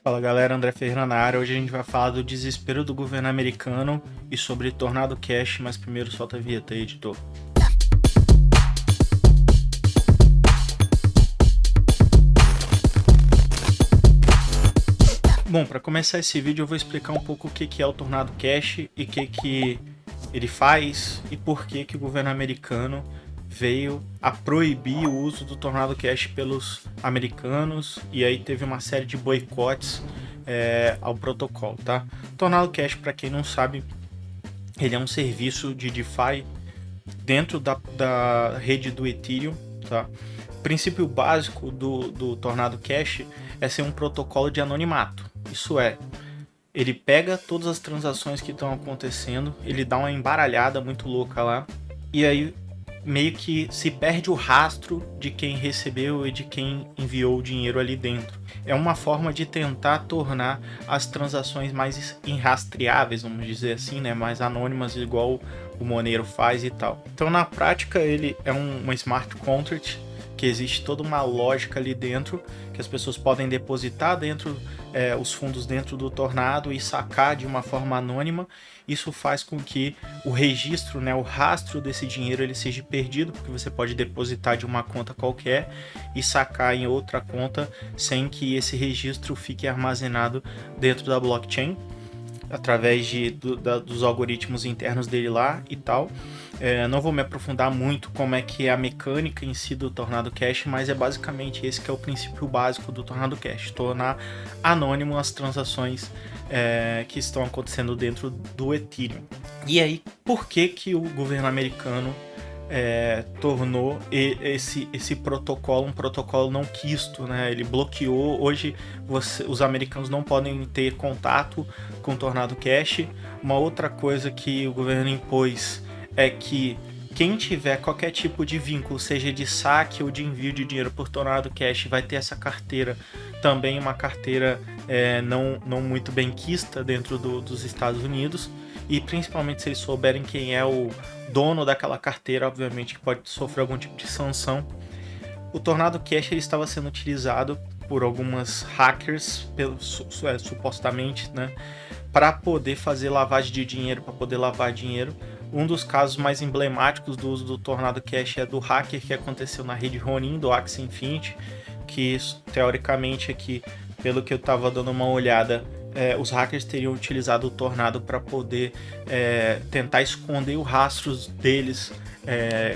Fala galera, André Ferreira na área. Hoje a gente vai falar do desespero do governo americano e sobre Tornado Cash, mas primeiro solta a vinheta aí, editor. Bom, para começar esse vídeo eu vou explicar um pouco o que é o Tornado Cash e o que ele faz e por que o governo americano veio a proibir o uso do Tornado Cash pelos americanos, e aí teve uma série de boicotes ao protocolo, tá? Tornado Cash, para quem não sabe, ele é um serviço de DeFi dentro da rede do Ethereum, tá? O princípio básico do Tornado Cash é ser um protocolo de anonimato. Isso é, ele pega todas as transações que estão acontecendo, ele dá uma embaralhada muito louca lá, e aí meio que se perde o rastro de quem recebeu e de quem enviou o dinheiro ali dentro. É uma forma de tentar tornar as transações mais irrastreáveis, vamos dizer assim, né? Mais anônimas, igual o Monero faz e tal. Então, na prática, ele é uma smart contract, que existe toda uma lógica ali dentro, que as pessoas podem depositar dentro os fundos dentro do Tornado e sacar de uma forma anônima. Isso faz com que o registro, né, o rastro desse dinheiro, ele seja perdido, porque você pode depositar de uma conta qualquer e sacar em outra conta sem que esse registro fique armazenado dentro da blockchain, através dos algoritmos internos dele lá e tal. Não vou me aprofundar muito como é que é a mecânica em si do Tornado Cash, mas é basicamente esse que é o princípio básico do Tornado Cash: tornar anônimo as transações que estão acontecendo dentro do Ethereum. E aí, por que o governo americano tornou esse protocolo um protocolo não quisto, né? Ele bloqueou. Hoje os americanos não podem ter contato com o Tornado Cash. Uma outra coisa que o governo impôs é que quem tiver qualquer tipo de vínculo, seja de saque ou de envio de dinheiro por Tornado Cash, vai ter essa carteira, também uma carteira não muito benquista dentro dos Estados Unidos. E principalmente se eles souberem quem é o dono daquela carteira, obviamente que pode sofrer algum tipo de sanção. O Tornado Cash ele estava sendo utilizado por algumas hackers, supostamente, né, para poder fazer lavagem de dinheiro, para poder lavar dinheiro. Um dos casos mais emblemáticos do uso do Tornado Cash é do hacker que aconteceu na rede Ronin, do Axie Infinity, que teoricamente aqui, pelo que eu estava dando uma olhada, os hackers teriam utilizado o Tornado para poder tentar esconder os rastros deles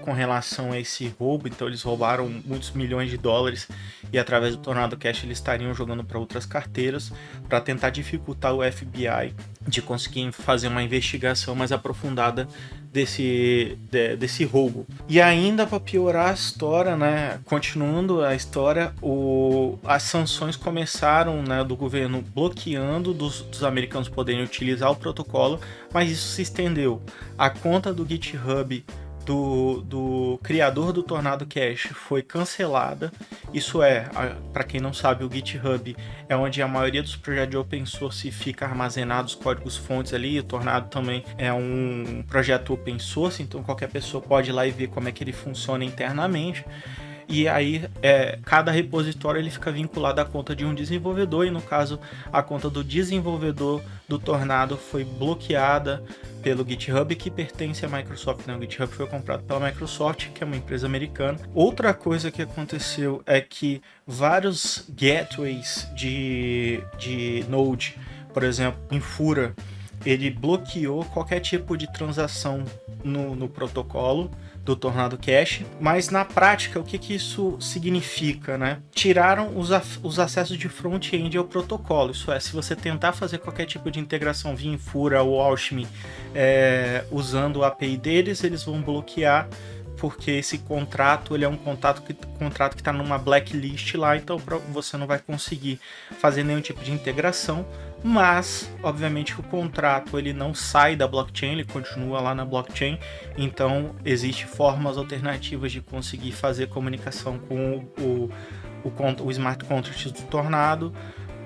com relação a esse roubo. Então eles roubaram muitos milhões de dólares e através do Tornado Cash eles estariam jogando para outras carteiras para tentar dificultar o FBI de conseguir fazer uma investigação mais aprofundada desse roubo. E ainda para piorar a história, né, continuando a história, as sanções começaram, né, do governo bloqueando dos americanos poderem utilizar o protocolo, mas isso se estendeu. A conta do GitHub do criador do Tornado Cash foi cancelada. Isso para quem não sabe, o GitHub é onde a maioria dos projetos de open source fica armazenado os códigos fontes ali. O Tornado também é um projeto open source, então qualquer pessoa pode ir lá e ver como é que ele funciona internamente. E aí cada repositório ele fica vinculado à conta de um desenvolvedor, e no caso a conta do desenvolvedor do Tornado foi bloqueada pelo GitHub, que pertence à Microsoft, né? O GitHub foi comprado pela Microsoft, que é uma empresa americana. Outra coisa que aconteceu é que vários gateways de Node, por exemplo, Infura, ele bloqueou qualquer tipo de transação no protocolo do Tornado Cash, mas na prática o que isso significa, né? Tiraram os acessos de front-end ao protocolo. Isso é, se você tentar fazer qualquer tipo de integração via Infura ou Alchemy usando o API deles, eles vão bloquear, porque esse contrato ele é um contrato que está numa blacklist lá, então você não vai conseguir fazer nenhum tipo de integração. Mas obviamente o contrato ele não sai da blockchain, ele continua lá na blockchain, então existem formas alternativas de conseguir fazer comunicação com o smart contract do Tornado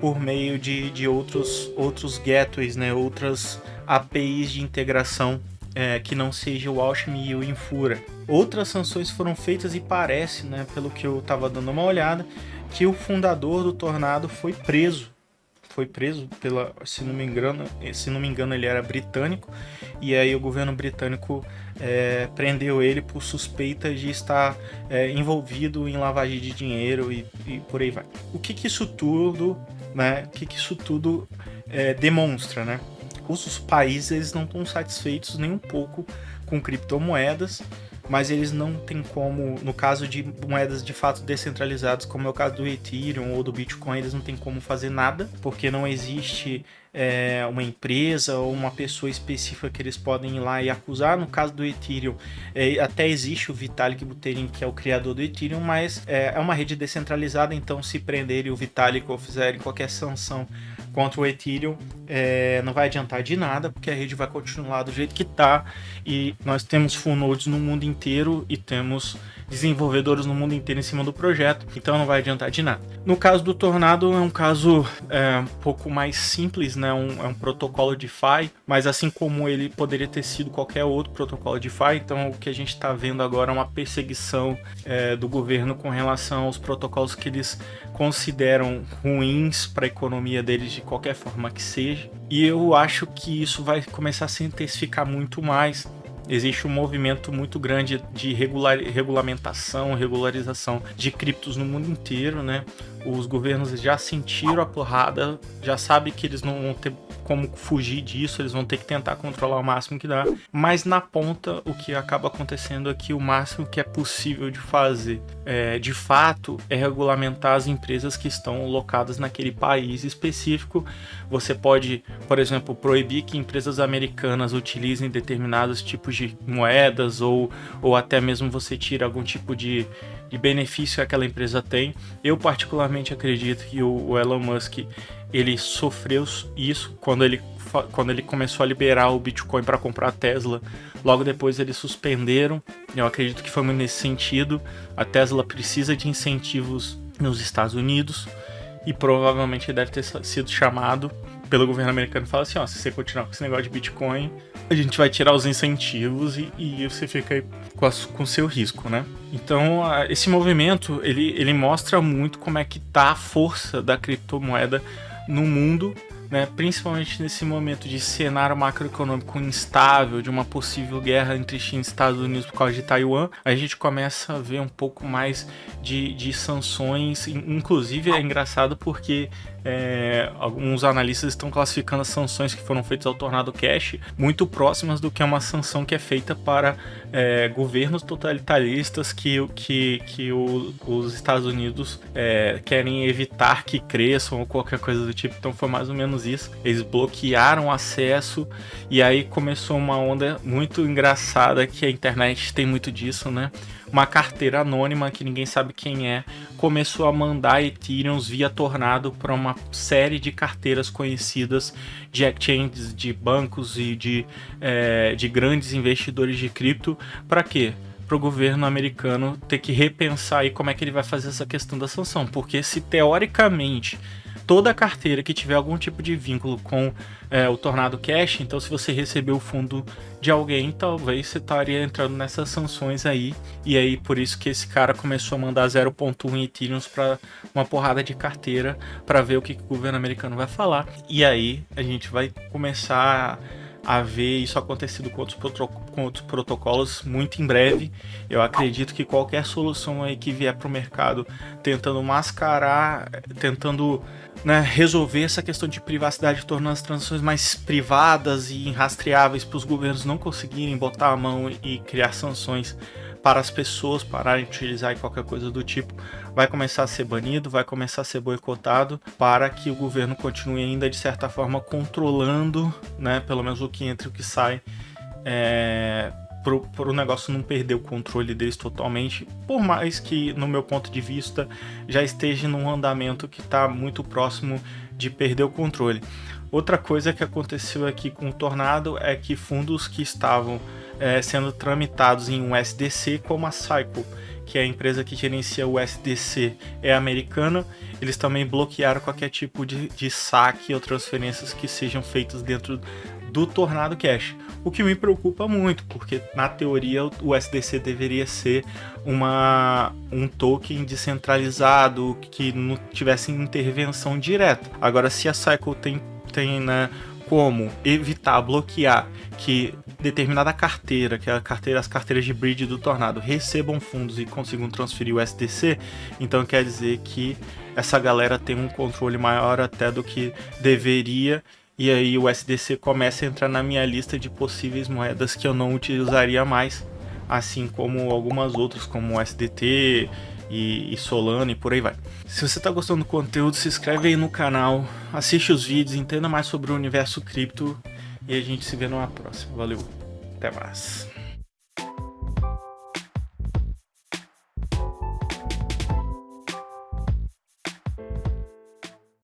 por meio de outros gateways, né, outras APIs de integração que não seja o Alchemy e o Infura. Outras sanções foram feitas e parece, né, pelo que eu estava dando uma olhada, que o fundador do Tornado foi preso foi preso pela, se não me engano ele era britânico, e aí o governo britânico prendeu ele por suspeita de estar envolvido em lavagem de dinheiro e por aí vai. O que isso tudo, né? Demonstra, né? Os países eles não estão satisfeitos nem um pouco com criptomoedas, mas eles não têm como, no caso de moedas de fato descentralizadas, como é o caso do Ethereum ou do Bitcoin, eles não têm como fazer nada, porque não existe uma empresa ou uma pessoa específica que eles podem ir lá e acusar. No caso do Ethereum, até existe o Vitalik Buterin, que é o criador do Ethereum, mas é uma rede descentralizada, então se prenderem o Vitalik ou fizerem qualquer sanção contra o Ethereum, não vai adiantar de nada, porque a rede vai continuar do jeito que está, e nós temos full nodes no mundo inteiro e temos desenvolvedores no mundo inteiro em cima do projeto, então não vai adiantar de nada. No caso do Tornado é um caso um pouco mais simples, né? É um protocolo DeFi, mas assim como ele poderia ter sido qualquer outro protocolo DeFi, então o que a gente está vendo agora é uma perseguição do governo com relação aos protocolos que eles consideram ruins para a economia deles de qualquer forma que seja, e eu acho que isso vai começar a se intensificar muito mais. Existe um movimento muito grande de regularização de criptos no mundo inteiro, né? Os governos já sentiram a porrada, já sabem que eles não vão ter como fugir disso, eles vão ter que tentar controlar o máximo que dá, mas na ponta o que acaba acontecendo é que o máximo que é possível de fazer, de fato, é regulamentar as empresas que estão locadas naquele país específico. Você pode, por exemplo, proibir que empresas americanas utilizem determinados tipos de moedas, ou até mesmo você tira algum tipo de benefício que aquela empresa tem. Eu particularmente acredito que o Elon Musk ele sofreu isso quando ele começou a liberar o Bitcoin para comprar a Tesla. Logo depois eles suspenderam. Eu acredito que foi muito nesse sentido. A Tesla precisa de incentivos nos Estados Unidos e provavelmente deve ter sido chamado pelo governo americano e falar assim, se você continuar com esse negócio de Bitcoin, a gente vai tirar os incentivos e você fica aí com o seu risco, né? Então, esse movimento, ele mostra muito como é que tá a força da criptomoeda no mundo, né? Principalmente nesse momento de cenário macroeconômico instável, de uma possível guerra entre China e Estados Unidos por causa de Taiwan, a gente começa a ver um pouco mais de sanções. Inclusive é engraçado porque alguns analistas estão classificando as sanções que foram feitas ao Tornado Cash muito próximas do que é uma sanção que é feita para governos totalitaristas que os Estados Unidos querem evitar que cresçam ou qualquer coisa do tipo. Então foi mais ou menos isso. Eles bloquearam o acesso e aí começou uma onda muito engraçada, que a internet tem muito disso, né? Uma carteira anônima que ninguém sabe quem é começou a mandar Ethereums via Tornado para uma série de carteiras conhecidas de exchanges, de bancos e de grandes investidores de cripto. Para quê? Para o governo americano ter que repensar aí como é que ele vai fazer essa questão da sanção, porque se teoricamente toda carteira que tiver algum tipo de vínculo com o Tornado Cash, então se você recebeu o fundo de alguém, talvez você estaria entrando nessas sanções aí, e aí por isso que esse cara começou a mandar 0.1 Ethereum para uma porrada de carteira para ver o que o governo americano vai falar, e aí a gente vai começar a ver isso acontecido com outros protocolos muito em breve. Eu acredito que qualquer solução aí que vier para o mercado tentando mascarar, tentando resolver essa questão de privacidade, tornando as transações mais privadas e irrastreáveis para os governos não conseguirem botar a mão e criar sanções para as pessoas pararem de utilizar qualquer coisa do tipo, vai começar a ser banido, vai começar a ser boicotado, para que o governo continue ainda de certa forma controlando, né, pelo menos o que entra e o que sai, para o negócio não perder o controle deles totalmente, por mais que, no meu ponto de vista, já esteja num andamento que está muito próximo de perder o controle. Outra coisa que aconteceu aqui com o Tornado é que fundos que estavam sendo tramitados em USDC, como a Cycle, que é a empresa que gerencia o USDC, é americana, eles também bloquearam qualquer tipo de saque ou transferências que sejam feitas dentro do Tornado Cash. O que me preocupa muito, porque na teoria o USDC deveria ser um token descentralizado que não tivesse intervenção direta. Agora, se a Circle tem né, como evitar, bloquear que determinada carteira, que é as carteiras de bridge do Tornado, recebam fundos e consigam transferir o USDC, então quer dizer que essa galera tem um controle maior até do que deveria, e aí o USDC começa a entrar na minha lista de possíveis moedas que eu não utilizaria mais, assim como algumas outras, como o USDT e Solana e por aí vai. Se você está gostando do conteúdo, se inscreve aí no canal, assiste os vídeos, entenda mais sobre o universo cripto e a gente se vê numa próxima. Valeu, até mais.